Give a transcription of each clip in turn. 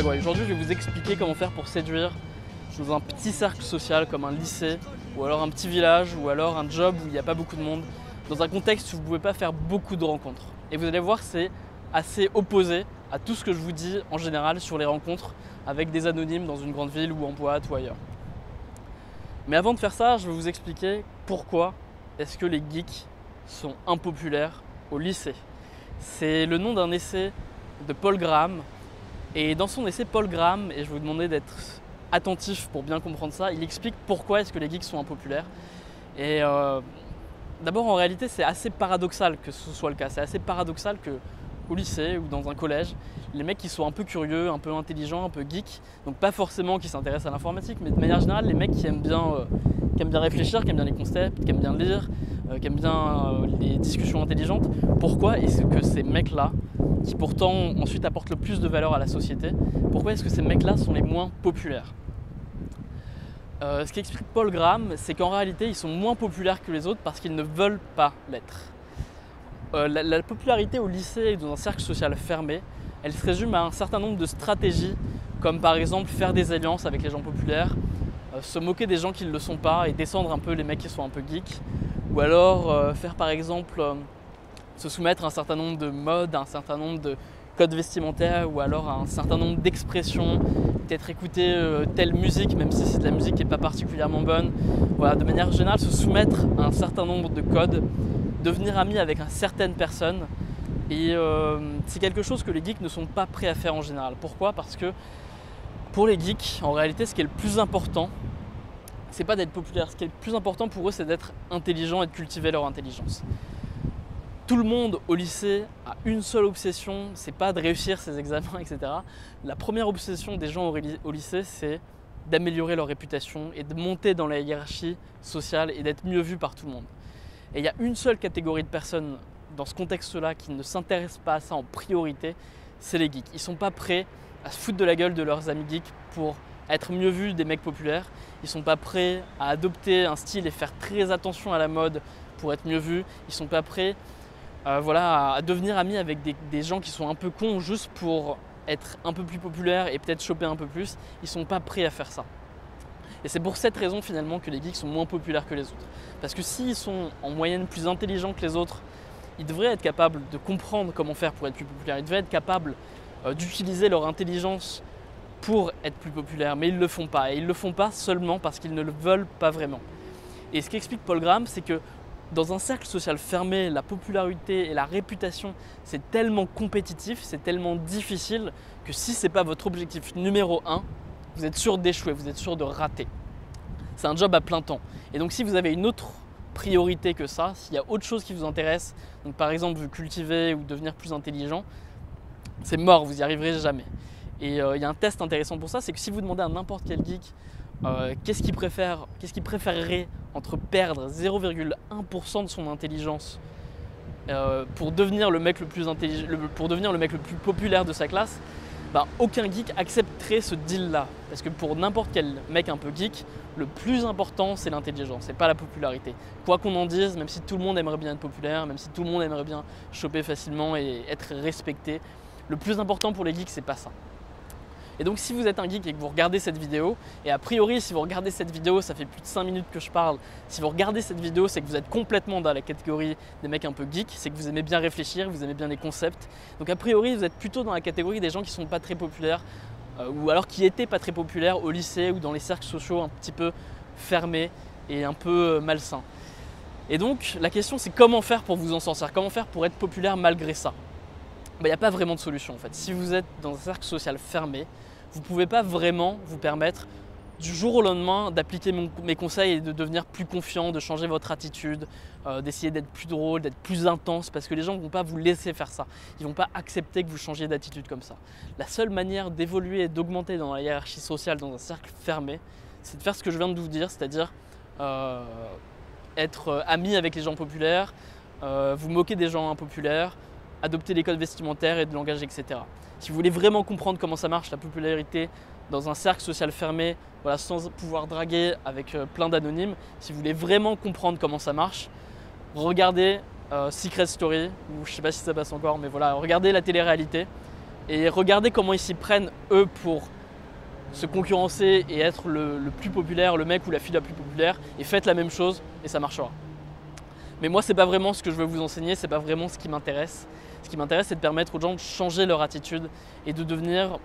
Bagway. Aujourd'hui, je vais vous expliquer comment faire pour séduire dans un petit cercle social comme un lycée, ou alors un petit village, ou alors un job où il n'y a pas beaucoup de monde, dans un contexte où vous ne pouvez pas faire beaucoup de rencontres. Et vous allez voir, c'est assez opposé à tout ce que je vous dis en général sur les rencontres avec des anonymes dans une grande ville ou en boîte ou ailleurs. Mais avant de faire ça, je vais vous expliquer pourquoi est-ce que les geeks sont impopulaires au lycée. C'est le nom d'un essai de Paul Graham. Et dans son essai, Paul Graham, et je vais vous demander d'être attentif pour bien comprendre ça, il explique pourquoi est-ce que les geeks sont impopulaires. Et d'abord, en réalité, c'est assez paradoxal que ce soit le cas. C'est assez paradoxal qu'au lycée ou dans un collège, les mecs qui sont un peu curieux, un peu intelligents, un peu geeks, donc pas forcément qui s'intéressent à l'informatique, mais de manière générale, les mecs qui aiment bien réfléchir, qui aiment bien les concepts, qui aiment bien lire, qui aiment bien les discussions intelligentes, pourquoi est-ce que ces mecs-là, qui pourtant ensuite apportent le plus de valeur à la société, pourquoi est-ce que ces mecs-là sont les moins populaires? Ce qu'explique Paul Graham, c'est qu'en réalité, ils sont moins populaires que les autres parce qu'ils ne veulent pas l'être. La popularité au lycée et dans un cercle social fermé, elle se résume à un certain nombre de stratégies, comme par exemple faire des alliances avec les gens populaires, se moquer des gens qui ne le sont pas et descendre un peu les mecs qui sont un peu geeks, ou alors faire par exemple se soumettre à un certain nombre de modes, à un certain nombre de codes vestimentaires ou alors à un certain nombre d'expressions, peut-être écouter telle musique même si c'est de la musique qui n'est pas particulièrement bonne. Voilà, de manière générale, se soumettre à un certain nombre de codes, devenir ami avec certaines personnes. Et c'est quelque chose que les geeks ne sont pas prêts à faire en général. Pourquoi? Parce que pour les geeks, en réalité, ce qui est le plus important, c'est pas d'être populaire. Ce qui est le plus important pour eux, c'est d'être intelligent et de cultiver leur intelligence. Tout le monde au lycée a une seule obsession, c'est pas de réussir ses examens, etc. La première obsession des gens au lycée, c'est d'améliorer leur réputation et de monter dans la hiérarchie sociale et d'être mieux vu par tout le monde. Et il y a une seule catégorie de personnes dans ce contexte-là qui ne s'intéressent pas à ça en priorité, c'est les geeks. Ils sont pas prêts à se foutre de la gueule de leurs amis geeks pour être mieux vus des mecs populaires. Ils sont pas prêts à adopter un style et faire très attention à la mode pour être mieux vus. Ils sont pas prêts à devenir amis avec des gens qui sont un peu cons juste pour être un peu plus populaires et peut-être choper un peu plus. Ils sont pas prêts à faire ça. Et c'est pour cette raison finalement que les geeks sont moins populaires que les autres. Parce que s'ils sont en moyenne plus intelligents que les autres, ils devraient être capables de comprendre comment faire pour être plus populaires. Ils devraient être capables d'utiliser leur intelligence pour être plus populaires, mais ils ne le font pas. Et ils ne le font pas seulement parce qu'ils ne le veulent pas vraiment. Et ce qu'explique Paul Graham, c'est que dans un cercle social fermé, la popularité et la réputation, c'est tellement compétitif, c'est tellement difficile que si ce n'est pas votre objectif numéro 1, vous êtes sûr d'échouer, vous êtes sûr de rater. C'est un job à plein temps. Et donc si vous avez une autre priorité que ça, s'il y a autre chose qui vous intéresse, donc par exemple vous cultiver ou devenir plus intelligent, c'est mort, vous n'y arriverez jamais. Et il y a un test intéressant pour ça, c'est que si vous demandez à n'importe quel geek qu'est-ce qu'il préférerait entre perdre 0,1% de son intelligence pour devenir le mec le plus populaire de sa classe, aucun geek accepterait ce deal-là. Parce que pour n'importe quel mec un peu geek, le plus important c'est l'intelligence, c'est pas la popularité. Quoi qu'on en dise, même si tout le monde aimerait bien être populaire, même si tout le monde aimerait bien choper facilement et être respecté, le plus important pour les geeks c'est pas ça. Et donc si vous êtes un geek et que vous regardez cette vidéo, et a priori si vous regardez cette vidéo, ça fait plus de 5 minutes que je parle, si vous regardez cette vidéo, c'est que vous êtes complètement dans la catégorie des mecs un peu geeks, c'est que vous aimez bien réfléchir, vous aimez bien les concepts. Donc a priori vous êtes plutôt dans la catégorie des gens qui ne sont pas très populaires, ou alors qui étaient pas très populaires au lycée ou dans les cercles sociaux un petit peu fermés et un peu malsains. Et donc la question c'est comment faire pour vous en sortir, comment faire pour être populaire malgré ça? Il n'y a pas vraiment de solution en fait. Si vous êtes dans un cercle social fermé, vous ne pouvez pas vraiment vous permettre du jour au lendemain d'appliquer mes conseils et de devenir plus confiant, de changer votre attitude, d'essayer d'être plus drôle, d'être plus intense, parce que les gens ne vont pas vous laisser faire ça. Ils ne vont pas accepter que vous changiez d'attitude comme ça. La seule manière d'évoluer et d'augmenter dans la hiérarchie sociale dans un cercle fermé, c'est de faire ce que je viens de vous dire, c'est-à-dire être ami avec les gens populaires, vous moquer des gens impopulaires, adopter les codes vestimentaires et de langage, etc. Si vous voulez vraiment comprendre comment ça marche, la popularité dans un cercle social fermé, voilà, sans pouvoir draguer avec plein d'anonymes, si vous voulez vraiment comprendre comment ça marche, regardez Secret Story, ou je ne sais pas si ça passe encore, mais voilà, regardez la télé-réalité Et regardez comment ils s'y prennent eux pour se concurrencer et être le plus populaire, le mec ou la fille la plus populaire, et faites la même chose et ça marchera. Mais moi, c'est pas vraiment ce que je veux vous enseigner, c'est pas vraiment ce qui m'intéresse. Ce qui m'intéresse, c'est de permettre aux gens de changer leur attitude et de devenir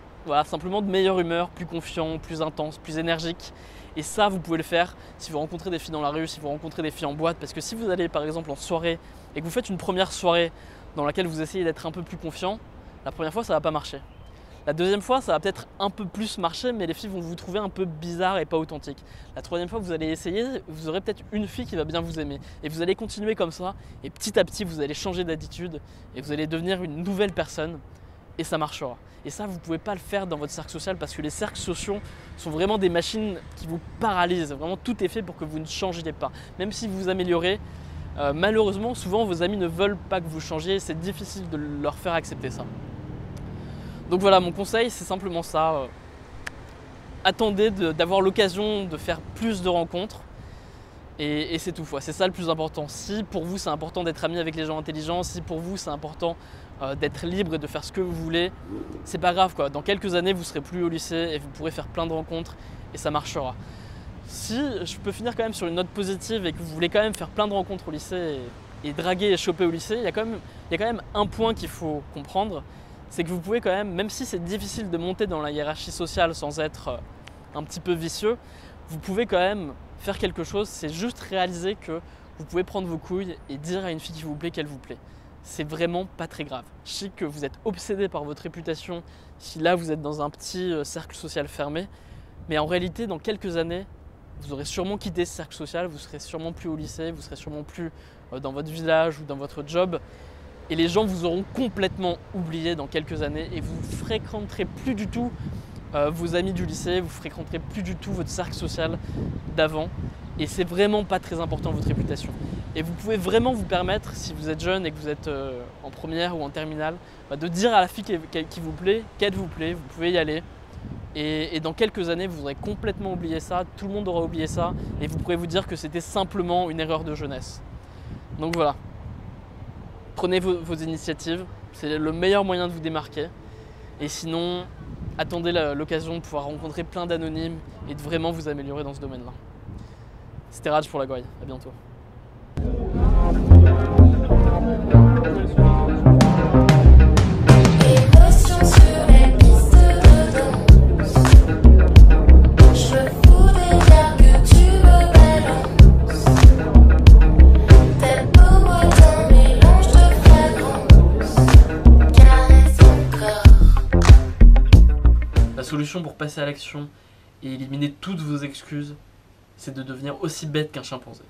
simplement de meilleure humeur, plus confiant, plus intense, plus énergique. Et ça, vous pouvez le faire si vous rencontrez des filles dans la rue, si vous rencontrez des filles en boîte, parce que si vous allez par exemple en soirée et que vous faites une première soirée dans laquelle vous essayez d'être un peu plus confiant, la première fois, ça va pas marcher. La deuxième fois, ça va peut-être un peu plus marcher, mais les filles vont vous trouver un peu bizarre et pas authentique. La troisième fois, vous allez essayer, vous aurez peut-être une fille qui va bien vous aimer. Et vous allez continuer comme ça, et petit à petit, vous allez changer d'attitude, et vous allez devenir une nouvelle personne, et ça marchera. Et ça, vous ne pouvez pas le faire dans votre cercle social, parce que les cercles sociaux sont vraiment des machines qui vous paralysent. Vraiment, tout est fait pour que vous ne changiez pas. Même si vous vous améliorez, malheureusement, souvent, vos amis ne veulent pas que vous changiez, c'est difficile de leur faire accepter ça. Donc voilà, mon conseil, c'est simplement ça. Attendez d'avoir l'occasion de faire plus de rencontres et c'est tout. C'est ça le plus important. Si pour vous, c'est important d'être ami avec les gens intelligents, si pour vous, c'est important d'être libre et de faire ce que vous voulez, c'est pas grave, quoi. Dans quelques années, vous serez plus au lycée et vous pourrez faire plein de rencontres et ça marchera. Si je peux finir quand même sur une note positive et que vous voulez quand même faire plein de rencontres au lycée et draguer et choper au lycée, il y a quand même un point qu'il faut comprendre. C'est que vous pouvez quand même si c'est difficile de monter dans la hiérarchie sociale sans être un petit peu vicieux, vous pouvez quand même faire quelque chose, c'est juste réaliser que vous pouvez prendre vos couilles et dire à une fille qui vous plaît qu'elle vous plaît. C'est vraiment pas très grave. Je sais que vous êtes obsédé par votre réputation si là vous êtes dans un petit cercle social fermé, mais en réalité dans quelques années, vous aurez sûrement quitté ce cercle social, vous serez sûrement plus au lycée, vous serez sûrement plus dans votre village ou dans votre job. Et les gens vous auront complètement oublié dans quelques années et vous ne fréquenterez plus du tout vos amis du lycée, vous ne fréquenterez plus du tout votre cercle social d'avant. Et c'est vraiment pas très important votre réputation. Et vous pouvez vraiment vous permettre, si vous êtes jeune et que vous êtes en première ou en terminale, de dire à la fille qui vous plaît, qu'elle vous plaît, vous pouvez y aller. Et dans quelques années, vous aurez complètement oublié ça, tout le monde aura oublié ça, et vous pourrez vous dire que c'était simplement une erreur de jeunesse. Donc voilà. Prenez vos initiatives, c'est le meilleur moyen de vous démarquer. Et sinon, attendez l'occasion de pouvoir rencontrer plein d'anonymes et de vraiment vous améliorer dans ce domaine-là. C'était Raj pour la Gouaille, à bientôt. La solution pour passer à l'action et éliminer toutes vos excuses, c'est de devenir aussi bête qu'un chimpanzé.